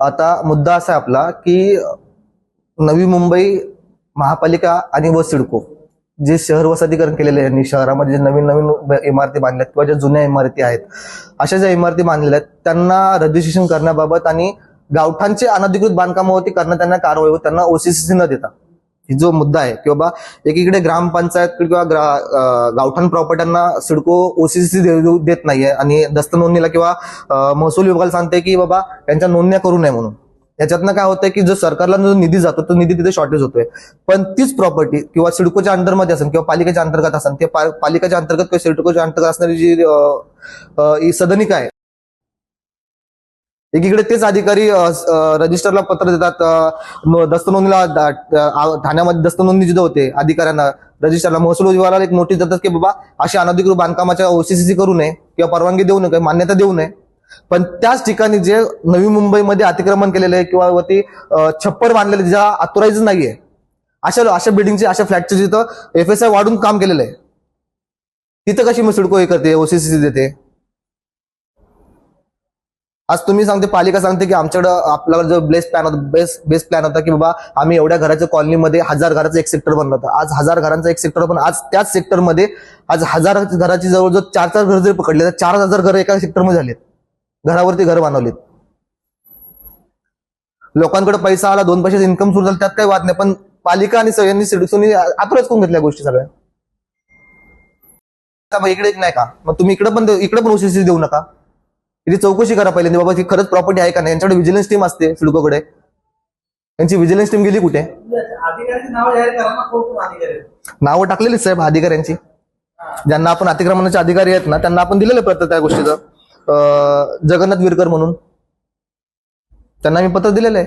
आता मुद्दा असा आहे आपला की नवी मुंबई महापालिका आणि व सिडको जे शहर वसतिकरण केलेले आहे, शहरामध्ये जे नवीन नवीन इमारती बांधल्यात किंवा ज्या जुन्या इमारती आहेत, अशा ज्या इमारती बांधलेल्या आहेत त्यांना रजिस्ट्रेशन करण्याबाबत आणि गावठांचे अनधिकृत बांधकामावरती करणं त्यांना कारवाई व त्यांना ओसीसी न देता, ही जो मुद्दा आहे की बाबा एकीकडे ग्रामपंचायत किंवा गावठाण प्रॉपर्ट्यांना सिडको ओसीसी देत नाहीये आणि दस्त नोंदणीला किंवा महसूल विभागाला सांगते की बाबा त्यांच्या नोंदण्या करू नये म्हणून. याच्यातनं काय होतंय की जो सरकारला जो निधी जातो तो निधी तिथे शॉर्टेज होतोय. पण तीच प्रॉपर्टी किंवा सिडकोच्या अंडरमध्ये असेल किंवा पालिकेच्या अंतर्गत असेल, ते पालिकेच्या अंतर्गत किंवा सिडकोच्या अंतर्गत असणारी जी सदनिका आहे, एकीकडे तेच अधिकारी रजिस्टरला पत्र देतात, दस्त नोंदणीला ठाण्यामध्ये दस्त नोंदणी जिथं होते अधिकाऱ्यांना रजिस्टरला महसूल विभागाला एक नोटीस देतात की बाबा अशी अनधिकृत बांधकामाच्या ओसीसी करू नये किंवा परवानगी देऊ नये, मान्यता देऊ नये. पण त्याच ठिकाणी जे नवी मुंबईमध्ये अतिक्रमण केलेलं आहे किंवा वरती छप्पर बांधलेले ज्या ऑथोराइज नाहीये, अशा बिल्डिंगचे अशा फ्लॅटचे जिथं FSI वाढून काम केलेलं आहे, तिथं कशी मग सिडको हे करते, ओसीसी देते. आज तुम्ही सांगते, पालिका सांगते की आमच्याकडे आपल्याला जो बेस प्लॅन होता की बाबा आम्ही एवढ्या घराच्या कॉलनीमध्ये 1000 घराचं एक सेक्टर बनलं होतं. आज 1000 घरांचा एक सेक्टर, पण आज त्याच सेक्टरमध्ये आज 1000 घराची जवळजवळ 4 घर जरी पकडले तर 4000 घर एका सेक्टरमध्ये झालेत, घरावरती घर बांधवलेत. लोकांकडे पैसा आला, 2 पैशाचं इन्कम सुरू झालं, त्यात काही वाद नाही. पण पालिका आणि सगळ्यांनी सिडकोनी आतुरच करून घेतल्या गोष्टी सगळ्या. इकडे एक नाही का, मग तुम्ही इकडे पण ओसीसी देऊ नका. याची चौकशी करा पहिल्यांदा, बाबा ती खरंच प्रॉपर्टी आहे का नाही. यांच्याकडे व्हिजिलन्स टीम असते सिडकोकडे, यांची व्हिजिलन्स टीम गेली कुठे? नावं टाकलेली साहेब अधिकाऱ्यांची, ज्यांना आपण अतिक्रमणाचे अधिकारी आहेत ना त्यांना आपण दिलेलं पत्र त्या गोष्टीचं. जगन्नाथ विरकर म्हणून त्यांना मी पत्र दिलेलं आहे.